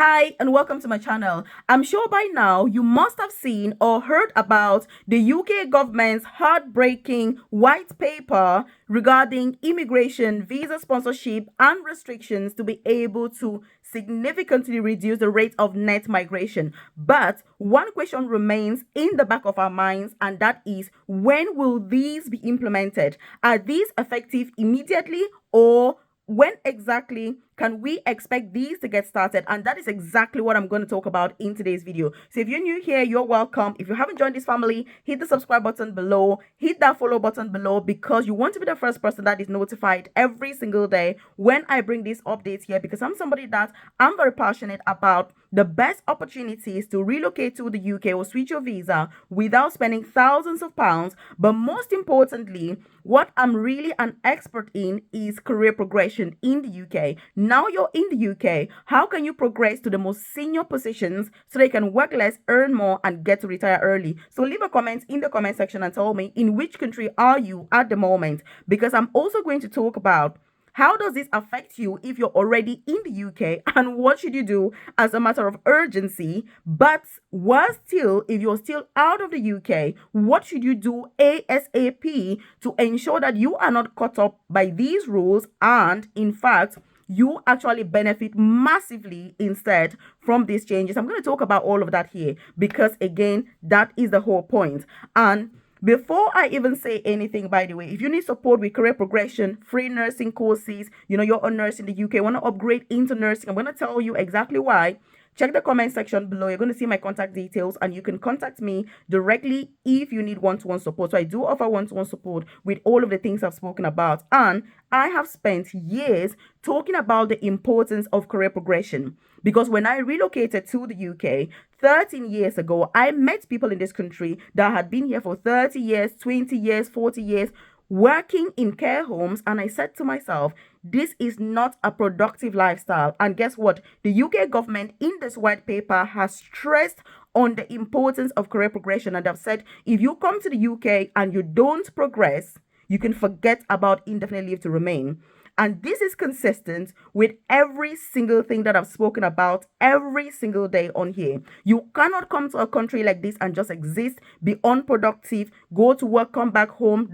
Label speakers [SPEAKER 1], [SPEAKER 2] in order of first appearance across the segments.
[SPEAKER 1] Hi and welcome to my channel. I'm sure by now you must have seen or heard about the UK government's heartbreaking white paper regarding immigration, visa sponsorship and restrictions to be able to significantly reduce the rate of net migration. But one question remains in the back of our minds, and that is, when will these be implemented? Are these effective immediately, or when exactly can we expect these to get started? And that is exactly what I'm going to talk about in today's video. So if you're new here, you're welcome. If you haven't joined this family, hit the subscribe button below, hit that follow button below, because you want to be the first person that is notified every single day when I bring these updates here, because I'm somebody that I'm very passionate about the best opportunities to relocate to the UK or switch your visa without spending thousands of pounds. But most importantly, what I'm really an expert in is career progression in the UK. Now you're in the UK, how can you progress to the most senior positions so they can work less, earn more, and get to retire early? So leave a comment in the comment section and tell me, in which country are you at the moment? Because I'm also going to talk about how does this affect you if you're already in the UK, and what should you do as a matter of urgency? But worse still, if you're still out of the UK, what should you do ASAP to ensure that you are not caught up by these rules, and in fact you actually benefit massively instead from these changes? I'm going to talk about all of that here, because again, that is the whole point. And before I even say anything, by the way, if you need support with career progression, free nursing courses, you're a nurse in the UK, want to upgrade into nursing, I'm going to tell you exactly why. Check the comment section below. You're going to see my contact details, and you can contact me directly if you need one-to-one support. So I do offer one-to-one support with all of the things I've spoken about. And I have spent years talking about the importance of career progression, because when I relocated to the UK 13 years ago, I met people in this country that had been here for 30 years, 20 years, 40 years, working in care homes, and I said to myself, this is not a productive lifestyle. And guess what? The UK government in this white paper has stressed on the importance of career progression, and they've said if you come to the UK and you don't progress, you can forget about indefinite leave to remain. And this is consistent with every single thing that I've spoken about every single day on here. You cannot come to a country like this and just exist, be unproductive, go to work, come back home.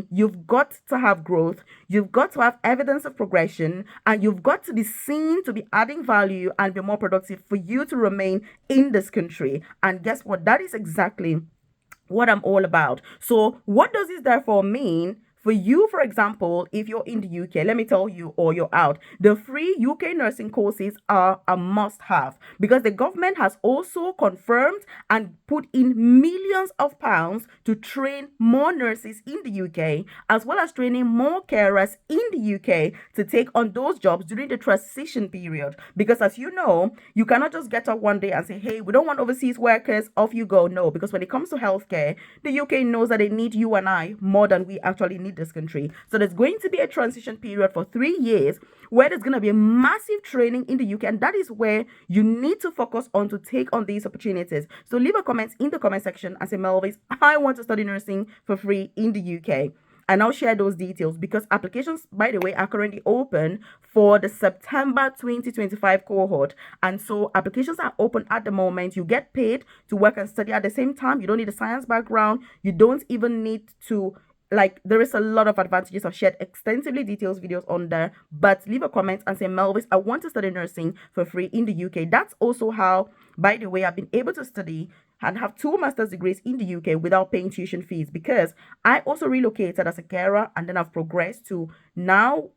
[SPEAKER 1] You've got to have growth. You've got to have evidence of progression, and you've got to be seen to be adding value and be more productive for you to remain in this country. And guess what? That is exactly what I'm all about. So what does this therefore mean for you? For example, if you're in the UK, let me tell you, or you're out, the free UK nursing courses are a must have, because the government has also confirmed and put in millions of pounds to train more nurses in the UK, as well as training more carers in the UK to take on those jobs during the transition period. Because as you know, you cannot just get up one day and say, hey, we don't want overseas workers, off you go. No, because when it comes to healthcare, the UK knows that they need you and I more than we actually need this country. So there's going to be a transition period for 3 years where there's going to be a massive training in the UK, and that is where you need to focus on to take on these opportunities. So leave a comment in the comment section and say, Melvis, I want to study nursing for free in the UK. And I'll share those details, because applications, by the way, are currently open for the September 2025 cohort. And so applications are open at the moment. You get paid to work and study at the same time. You don't need a science background. You don't even need to, there is a lot of advantages. I've shared extensively details videos on there. But leave a comment and say, Melvis, I want to study nursing for free in the UK. That's also how, by the way, I've been able to study and have 2 master's degrees in the UK without paying tuition fees, because I also relocated as a carer, and then I've progressed to now,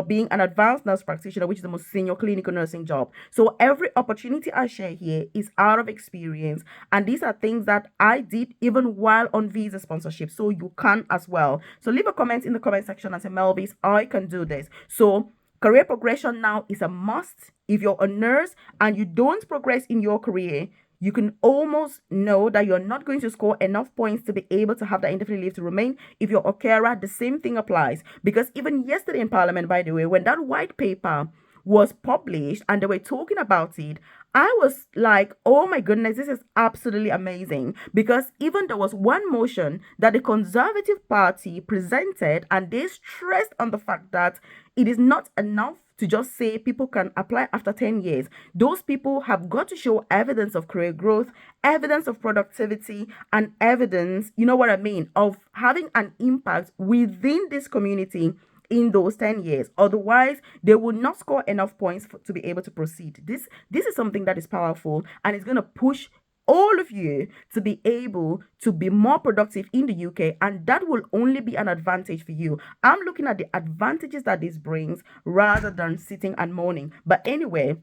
[SPEAKER 1] being an advanced nurse practitioner, which is the most senior clinical nursing job. So every opportunity I share here is out of experience, and these are things that I did even while on visa sponsorship, so you can as well. So leave a comment in the comment section and say, Melvis, I can do this. So career progression now is a must. If you're a nurse and you don't progress in your career, you can almost know that you're not going to score enough points to be able to have that indefinite leave to remain. If you're a carer, the same thing applies. Because even yesterday in Parliament, by the way, when that white paper was published and they were talking about it, I was like, oh my goodness, this is absolutely amazing. Because even there was one motion that the Conservative Party presented, and they stressed on the fact that it is not enough to just say people can apply after 10 years. Those people have got to show evidence of career growth, evidence of productivity, and evidence, you know what I mean, of having an impact within this community in those 10 years. Otherwise, they will not score enough points to be able to proceed. This is something that is powerful, and it's going to push all of you to be able to be more productive in the UK, and that will only be an advantage for you. I'm looking at the advantages that this brings rather than sitting and moaning. But anyway,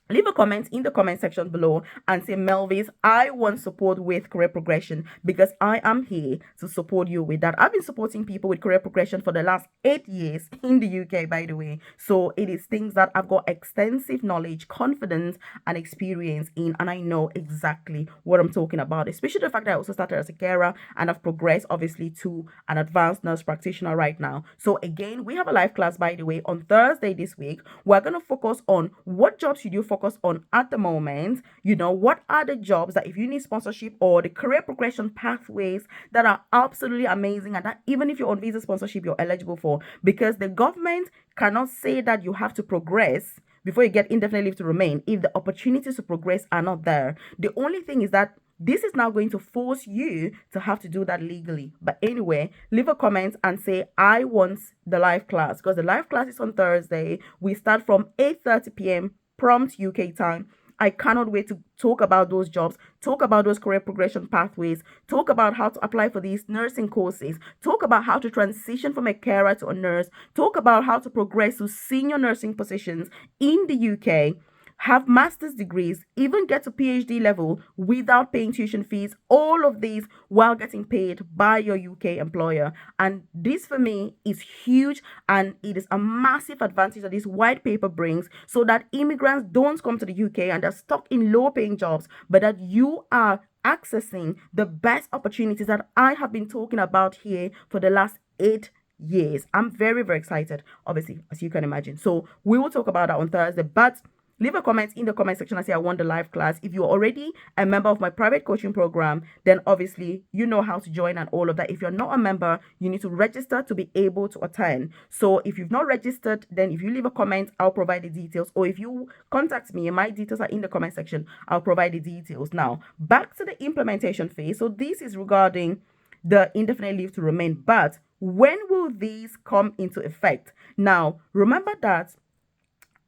[SPEAKER 1] leave a comment in the comment section below and say, Melvis, I want support with career progression, because I am here to support you with that. I've been supporting people with career progression for the last 8 years in the UK, by the way. So it is things that I've got extensive knowledge, confidence, and experience in, and I know exactly what I'm talking about, especially the fact that I also started as a carer and I've progressed obviously to an advanced nurse practitioner right now. So again, we have a live class, by the way, on Thursday this week. We're going to focus on what jobs should you focus on at the moment. You know, what are the jobs that if you need sponsorship, or the career progression pathways that are absolutely amazing, and that even if you're on visa sponsorship, you're eligible for, because the government cannot say that you have to progress before you get indefinite leave to remain if the opportunities to progress are not there. The only thing is that this is now going to force you to have to do that legally. But anyway, leave a comment and say, I want the live class, because the live class is on Thursday. We start from 8:30 p.m. prompt UK time. I cannot wait to talk about those jobs, talk about those career progression pathways, talk about how to apply for these nursing courses, talk about how to transition from a carer to a nurse, talk about how to progress to senior nursing positions in the UK, have master's degrees, even get to PhD level without paying tuition fees, all of these while getting paid by your UK employer. And this for me is huge, and it is a massive advantage that this white paper brings, so that immigrants don't come to the UK and they're stuck in low paying jobs, but that you are accessing the best opportunities that I have been talking about here for the last 8 years. I'm very, very excited, obviously, as you can imagine. So we will talk about that on Thursday, but leave a comment in the comment section and say, I want the live class. If you're already a member of my private coaching program, then obviously you know how to join and all of that. If you're not a member, you need to register to be able to attend. So if you've not registered, then if you leave a comment, I'll provide the details. Or if you contact me, my details are in the comment section, I'll provide the details. Now, back to the implementation phase. So this is regarding the indefinite leave to remain. But when will these come into effect? Now, remember that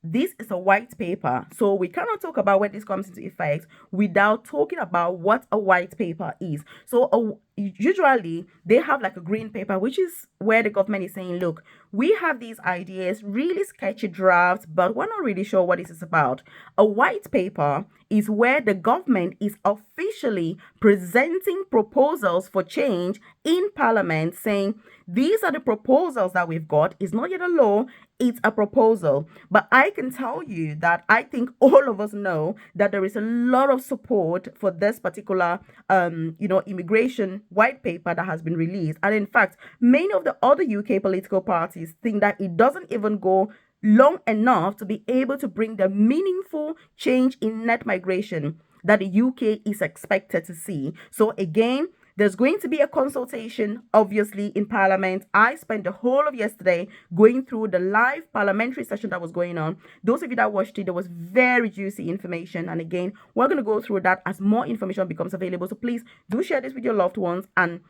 [SPEAKER 1] this is a white paper, so we cannot talk about when this comes into effect without talking about what a white paper is. So usually they have like a green paper, which is where the government is saying, look, we have these ideas, really sketchy drafts, but we're not really sure what this is about. A white paper is where the government is officially presenting proposals for change in Parliament, saying these are the proposals that we've got. It's not yet a law, it's a proposal. But I can tell you that I think all of us know that there is a lot of support for this particular immigration white paper that has been released. And in fact, many of the other UK political parties think that it doesn't even go long enough to be able to bring the meaningful change in net migration that the UK is expected to see. So again, there's going to be a consultation, obviously, in Parliament. I spent the whole of yesterday going through the live parliamentary session that was going on. Those of you that watched it, there was very juicy information. And again, we're going to go through that as more information becomes available. So please do share this with your loved ones, and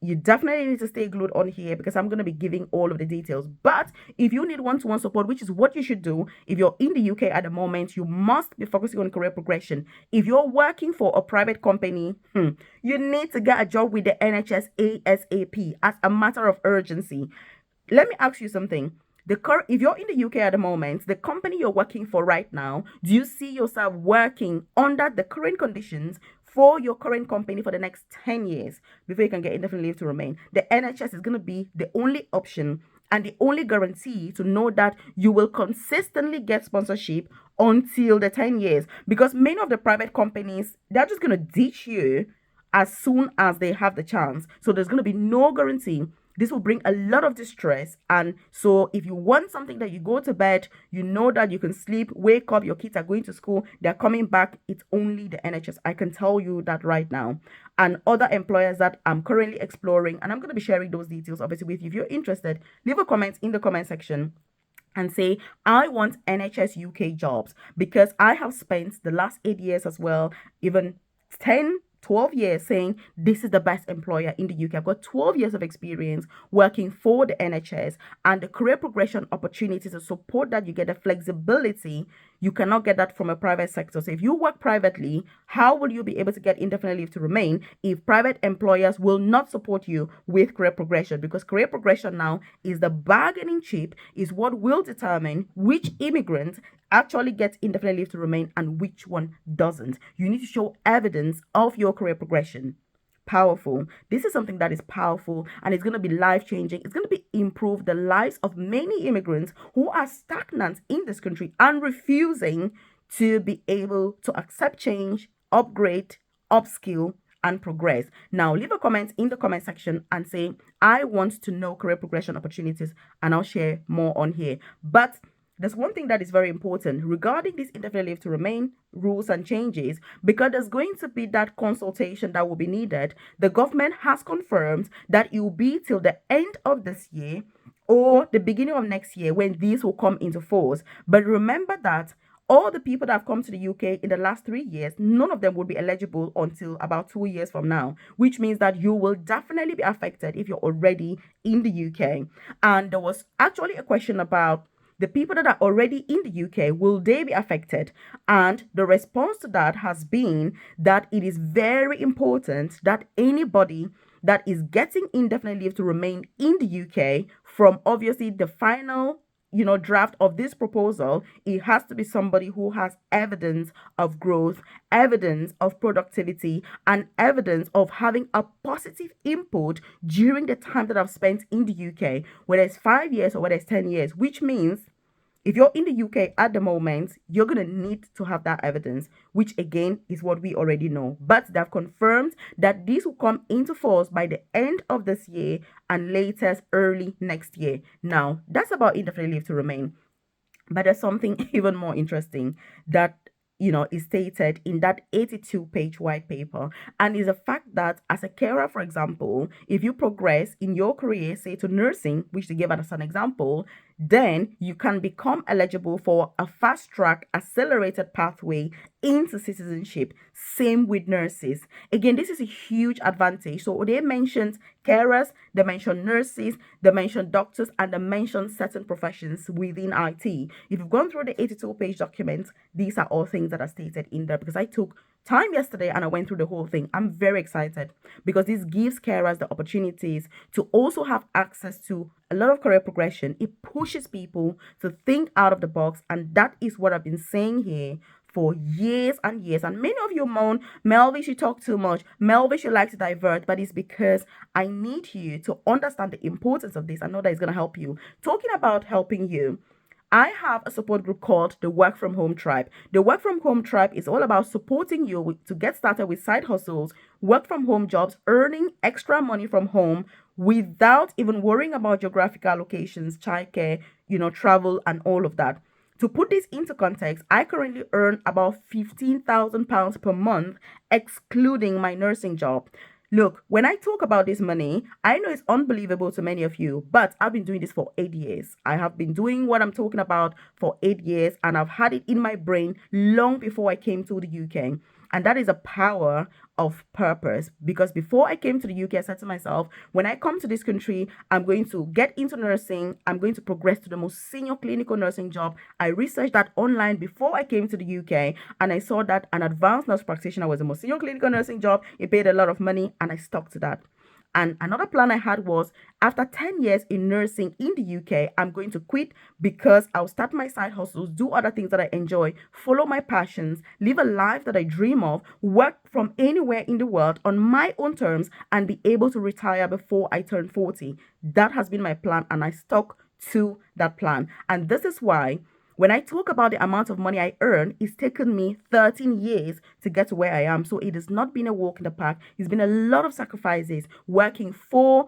[SPEAKER 1] you definitely need to stay glued on here, because I'm going to be giving all of the details. But if you need one-to-one support, which is what you should do, if you're in the UK at the moment, you must be focusing on career progression. If you're working for a private company, you need to get a job with the NHS ASAP as a matter of urgency. Let me ask you something. If you're in the UK at the moment, the company you're working for right now, do you see yourself working under the current conditions for your current company for the next 10 years before you can get indefinite leave to remain? The NHS is going to be the only option and the only guarantee to know that you will consistently get sponsorship until the 10 years. Because many of the private companies, they're just going to ditch you as soon as they have the chance. So there's going to be no guarantee. This will bring a lot of distress. And so if you want something that you go to bed, you know that you can sleep, wake up, your kids are going to school, they're coming back, it's only the NHS. I can tell you that right now. And other employers that I'm currently exploring, and I'm going to be sharing those details obviously with you. If you're interested, leave a comment in the comment section. and say, I want NHS UK jobs, because I have spent the last 8 years as well, even 10, 12 years saying this is the best employer in the UK. I've got 12 years of experience working for the NHS, and the career progression opportunities to support that. You get the flexibility. You cannot get that from a private sector. So if you work privately, how will you be able to get indefinite leave to remain if private employers will not support you with career progression? Because career progression now is the bargaining chip, is what will determine which immigrant actually gets indefinite leave to remain and which one doesn't. You need to show evidence of your career progression. Powerful. This is something that is powerful, and it's going to be life changing. It's going to be improve the lives of many immigrants who are stagnant in this country and refusing to be able to accept change, upgrade, upskill, and progress. Now, leave a comment in the comment section and say, I want to know career progression opportunities, and I'll share more on here. But there's one thing that is very important regarding this indefinite leave to remain rules and changes, because there's going to be that consultation that will be needed. The government has confirmed that it will be till the end of this year or the beginning of next year when these will come into force. But remember that all the people that have come to the UK in the last 3 years, none of them will be eligible until about 2 years from now, which means that you will definitely be affected if you're already in the UK. And there was actually a question about the people that are already in the UK, will they be affected? And the response to that has been that it is very important that anybody that is getting indefinite leave to remain in the UK, from obviously the final draft of this proposal, it has to be somebody who has evidence of growth, evidence of productivity, and evidence of having a positive input during the time that I've spent in the UK, whether it's 5 years or whether it's 10 years, which means if you're in the UK at the moment, you're going to need to have that evidence, which again is what we already know. But they've confirmed that this will come into force by the end of this year and latest early next year. Now, that's about indefinite leave to remain. But there's something even more interesting that is stated in that 82-page white paper, and is the fact that as a carer, for example, if you progress in your career, say to nursing, which they gave as an example, then you can become eligible for a fast track accelerated pathway into citizenship. Same with nurses. Again, this is a huge advantage. So they mentioned carers, they mentioned nurses, they mentioned doctors, and they mentioned certain professions within IT. If you've gone through the 82-page document, these are all things that are stated in there, because I took time yesterday and I went through the whole thing. I'm very excited because this gives carers the opportunities to also have access to a lot of career progression. It pushes people to think out of the box, and that is what I've been saying here for years and years. And many of you moan, Melvis, you talk too much. Melvis, you like to divert. But it's because I need you to understand the importance of this. I know that it's going to help you. Talking about helping you, I have a support group called the Work From Home Tribe. The Work From Home Tribe is all about supporting you to get started with side hustles, work from home jobs, earning extra money from home without even worrying about geographical locations, childcare, travel, and all of that. To put this into context, I currently earn about £15,000 per month, excluding my nursing job. Look, when I talk about this money, I know it's unbelievable to many of you, but I've been doing this for 8 years. I have been doing what I'm talking about for 8 years, and I've had it in my brain long before I came to the UK. And that is a power of purpose, because before I came to the UK, I said to myself, when I come to this country, I'm going to get into nursing. I'm going to progress to the most senior clinical nursing job. I researched that online before I came to the UK, and I saw that an advanced nurse practitioner was the most senior clinical nursing job. It paid a lot of money, and I stuck to that. And another plan I had was, after 10 years in nursing in the UK, I'm going to quit, because I'll start my side hustles, do other things that I enjoy, follow my passions, live a life that I dream of, work from anywhere in the world on my own terms, and be able to retire before I turn 40. That has been my plan, and I stuck to that plan. And this is why when I talk about the amount of money I earn, it's taken me 13 years to get to where I am. So it has not been a walk in the park. It's been a lot of sacrifices, working for,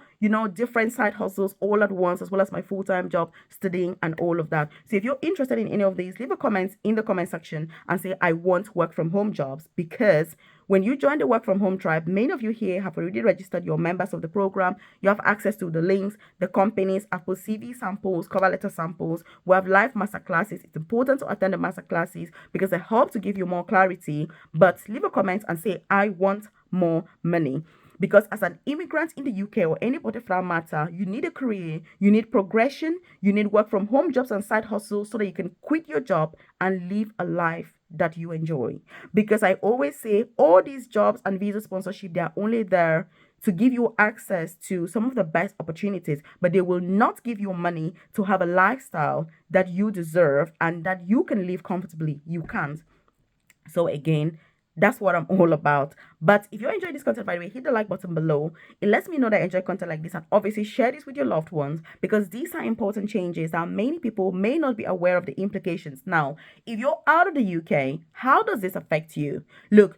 [SPEAKER 1] different side hustles all at once, as well as my full-time job, studying, and all of that. So if you're interested in any of these, leave a comment in the comment section and say, I want work from home jobs, because when you join the work from home tribe, many of you here have already registered, your members of the program. You have access to the links, the companies. I've put CV samples, cover letter samples. We have live master classes. It's important to attend the master classes because they help to give you more clarity. But leave a comment and say, I want more money. Because as an immigrant in the UK, or anybody for that matter, you need a career, you need progression, you need work from home jobs and side hustles so that you can quit your job and live a life that you enjoy. Because I always say all these jobs and visa sponsorship, they are only there to give you access to some of the best opportunities, but they will not give you money to have a lifestyle that you deserve and that you can live comfortably. You can't. So again, that's what I'm all about. But if you enjoy this content, by the way, hit the like button below. It lets me know that I enjoy content like this, and obviously share this with your loved ones, because these are important changes that many people may not be aware of the implications. Now, if you're out of the UK, how does this affect you? Look,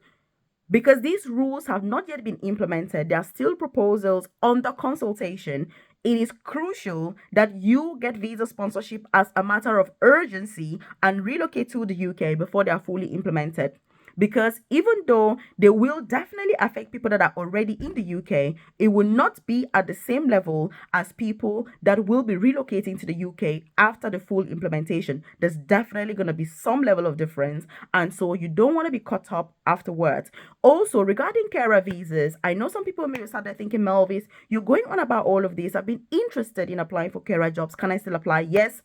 [SPEAKER 1] because these rules have not yet been implemented, there are still proposals under consultation. It is crucial that you get visa sponsorship as a matter of urgency and relocate to the UK before they are fully implemented. Because even though they will definitely affect people that are already in the UK, it will not be at the same level as people that will be relocating to the UK after the full implementation. There's definitely going to be some level of difference, and so you don't want to be caught up afterwards. Also, regarding carer visas, I know some people may start there thinking, Melvis, you're going on about all of this. I've been interested in applying for carer jobs. Can I still apply? Yes.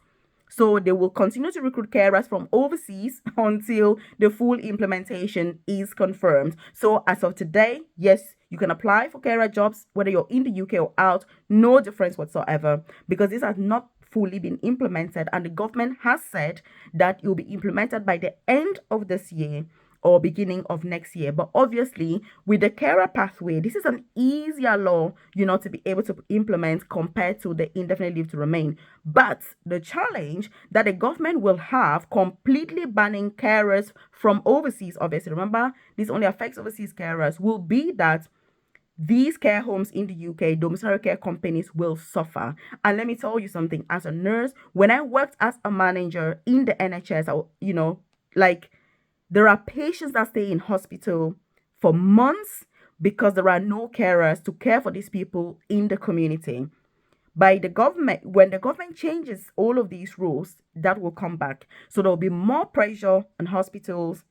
[SPEAKER 1] So they will continue to recruit carers from overseas until the full implementation is confirmed. So as of today, yes, you can apply for carer jobs, whether you're in the UK or out, no difference whatsoever, because this has not fully been implemented, and the government has said that it will be implemented by the end of this year or beginning of next year. But obviously, with the carer pathway, this is an easier law, to be able to implement compared to the indefinite leave to remain. But the challenge that the government will have completely banning carers from overseas, obviously, remember, this only affects overseas carers, will be that these care homes in the UK, domiciliary care companies, will suffer. And let me tell you something, as a nurse, when I worked as a manager in the NHS, there are patients that stay in hospital for months because there are no carers to care for these people in the community. By the government, when the government changes all of these rules, that will come back. So there will be more pressure on hospitals.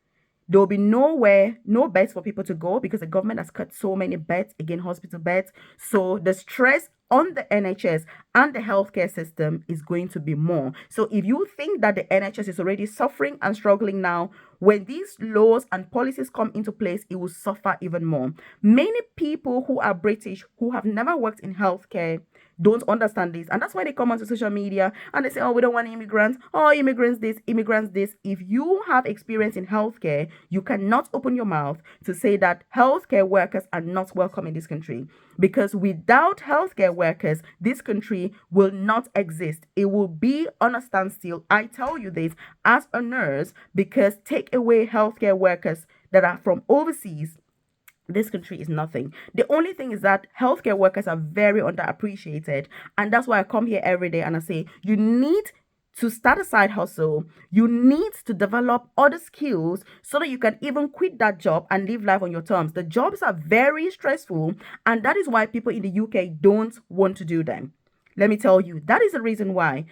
[SPEAKER 1] There will be no beds for people to go because the government has cut so many beds, again, hospital beds. So the stress on the NHS and the healthcare system is going to be more. So if you think that the NHS is already suffering and struggling now, when these laws and policies come into place, it will suffer even more. Many people who are British, who have never worked in healthcare, don't understand this, and that's why they come onto social media and they say, oh, we don't want immigrants, oh, immigrants this, immigrants this. If you have experience in healthcare, you cannot open your mouth to say that healthcare workers are not welcome in this country, because without healthcare workers, this country will not exist. It will be on a standstill. I tell you this as a nurse, because take away healthcare workers that are from overseas, this country is nothing. The only thing is that healthcare workers are very underappreciated, and that's why I come here every day and I say, you need to start a side hustle. You need to develop other skills so that you can even quit that job and live life on your terms. The jobs are very stressful, and that is why people in the UK don't want to do them. Let me tell you, that is the reason why.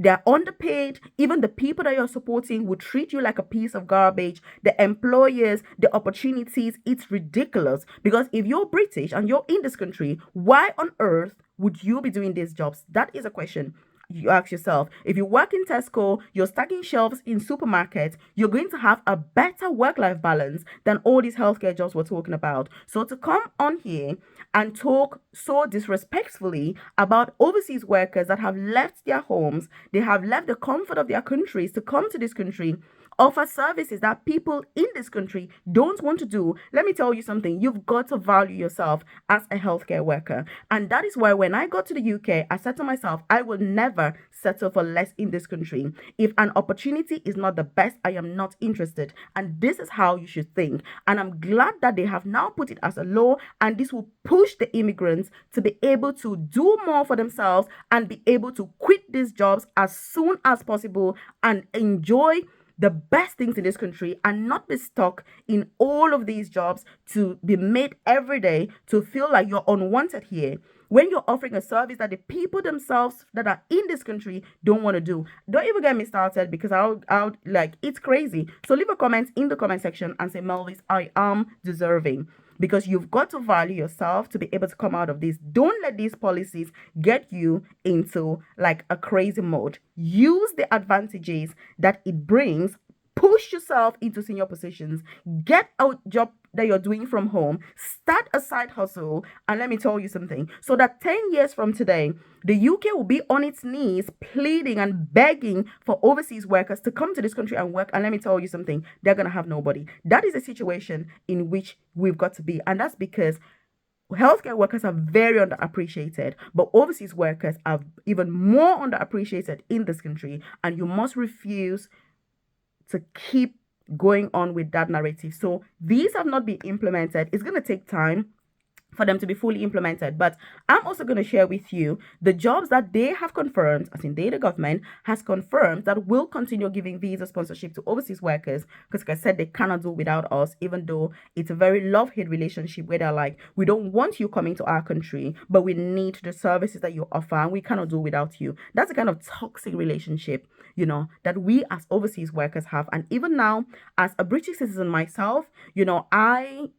[SPEAKER 1] They're underpaid. Even the people that you're supporting will treat you like a piece of garbage. The employers, the opportunities, it's ridiculous. Because if you're British and you're in this country, why on earth would you be doing these jobs? That is a question you ask yourself. If you work in Tesco, you're stacking shelves in supermarkets, you're going to have a better work-life balance than all these healthcare jobs we're talking about. So to come on here and talk so disrespectfully about overseas workers that have left their homes, they have left the comfort of their countries to come to this country offer services that people in this country don't want to do. Let me tell you something. You've got to value yourself as a healthcare worker. And that is why when I got to the UK, I said to myself, I will never settle for less in this country. If an opportunity is not the best, I am not interested. And this is how you should think. And I'm glad that they have now put it as a law, and this will push the immigrants to be able to do more for themselves and be able to quit these jobs as soon as possible and enjoy the best things in this country and not be stuck in all of these jobs to be made every day to feel like you're unwanted here when you're offering a service that the people themselves that are in this country don't want to do. Don't even get me started, because I'll like, it's crazy. So leave a comment in the comment section and say, Melvis, I am deserving. Because you've got to value yourself to be able to come out of this. Don't let these policies get you into like a crazy mode. Use the advantages that it brings. Push yourself into senior positions. Get a job that you're doing from home. Start a side hustle. And let me tell you something. So that 10 years from today, the UK will be on its knees pleading and begging for overseas workers to come to this country and work. And let me tell you something. They're going to have nobody. That is a situation in which we've got to be. And that's because healthcare workers are very underappreciated, but overseas workers are even more underappreciated in this country. And you must refuse to keep going on with that narrative. So these have not been implemented. It's going to take time for them to be fully implemented. But I'm also going to share with you the jobs that they have confirmed, as in the government has confirmed, that will continue giving visa sponsorship to overseas workers. Because like I said, they cannot do without us, even though it's a very love-hate relationship where they're like, we don't want you coming to our country, but we need the services that you offer and we cannot do without you. That's a kind of toxic relationship, you know, that we as overseas workers have. And even now, as a British citizen myself, you know, I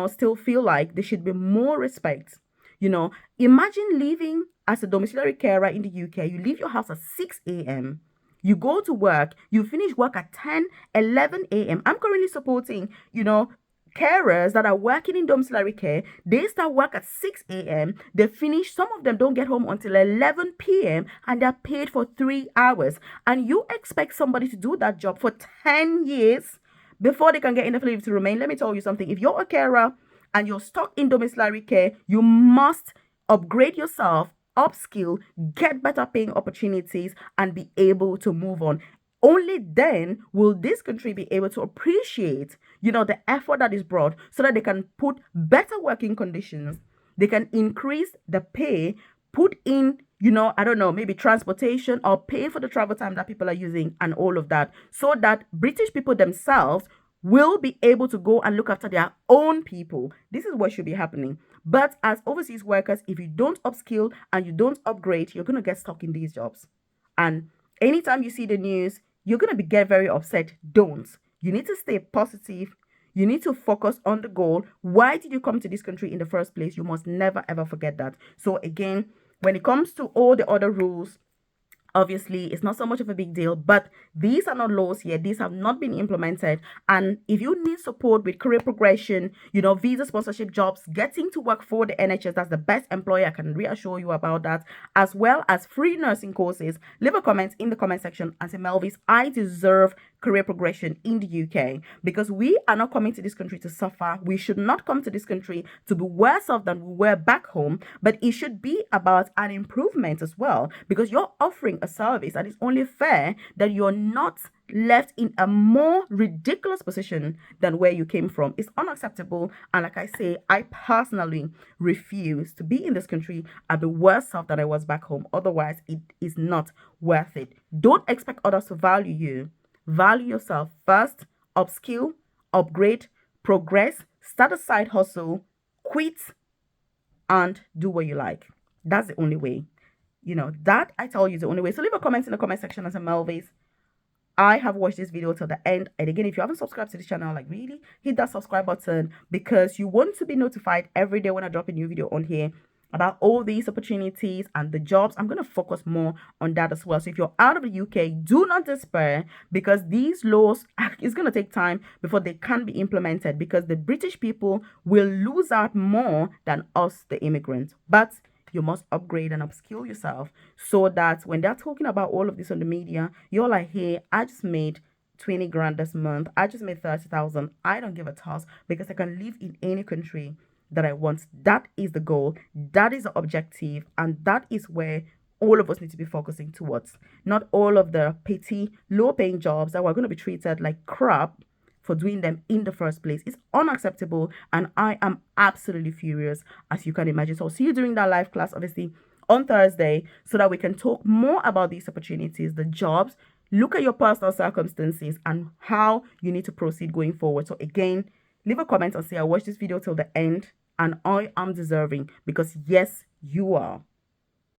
[SPEAKER 1] still feel like there should be more respect. Imagine living as a domiciliary carer in the UK. You leave your house at 6 a.m. You go to work, you finish work at 10, 11 a.m. I'm currently supporting, carers that are working in domiciliary care. They start work at 6 a.m. They finish, some of them don't get home until 11 p.m. and they're paid for 3 hours. And you expect somebody to do that job for 10 years before they can get enough leave to remain? Let me tell you something. If you're a carer and you're stuck in domiciliary care, you must upgrade yourself, upskill, get better paying opportunities, and be able to move on. Only then will this country be able to appreciate, the effort that is brought, so that they can put better working conditions. They can increase the pay, put in, I don't know, maybe transportation, or pay for the travel time that people are using and all of that, so that British people themselves will be able to go and look after their own people. This is what should be happening. But as overseas workers, if you don't upskill and you don't upgrade, you're going to get stuck in these jobs. And anytime you see the news, you're going to get very upset. Don't. You need to stay positive. You need to focus on the goal. Why did you come to this country in the first place? You must never, ever forget that. So again, when it comes to all the other rules, obviously, it's not so much of a big deal, but these are not laws yet. These have not been implemented. And if you need support with career progression, visa sponsorship jobs, getting to work for the NHS, that's the best employer. I can reassure you about that, as well as free nursing courses. Leave a comment in the comment section and say, Melvis, I deserve career progression in the UK, because we are not coming to this country to suffer. We should not come to this country to be worse off than we were back home, but it should be about an improvement as well, because you're offering a service, and it's only fair that you're not left in a more ridiculous position than where you came from. It's unacceptable. And like I say, I personally refuse to be in this country and be worse off than I was back home. Otherwise, it is not worth it. Don't expect others to value you. Value yourself first. Upskill, upgrade, progress, start a side hustle, quit, and do what you like. That's the only way. That I tell you is the only way. So leave a comment in the comment section and say, Melvis, I have watched this video till the end. And again, if you haven't subscribed to this channel, like, really hit that subscribe button, because you want to be notified every day when I drop a new video on here about all these opportunities and the jobs. I'm going to focus more on that as well. So if you're out of the UK, do not despair, because these laws, it's going to take time before they can be implemented, because the British people will lose out more than us, the immigrants. But you must upgrade and upskill yourself, so that when they're talking about all of this on the media, you're like, hey, I just made 20 grand this month. I just made 30,000. I don't give a toss because I can live in any country that I want. That is the goal. That is the objective. And that is where all of us need to be focusing towards. Not all of the petty, low paying jobs that we're going to be treated like crap for doing them in the first place. It's unacceptable. And I am absolutely furious, as you can imagine. So I'll see you during that live class, obviously, on Thursday, so that we can talk more about these opportunities, the jobs, look at your personal circumstances and how you need to proceed going forward. So again, leave a comment and say I watched this video till the end and I am deserving, because yes, you are.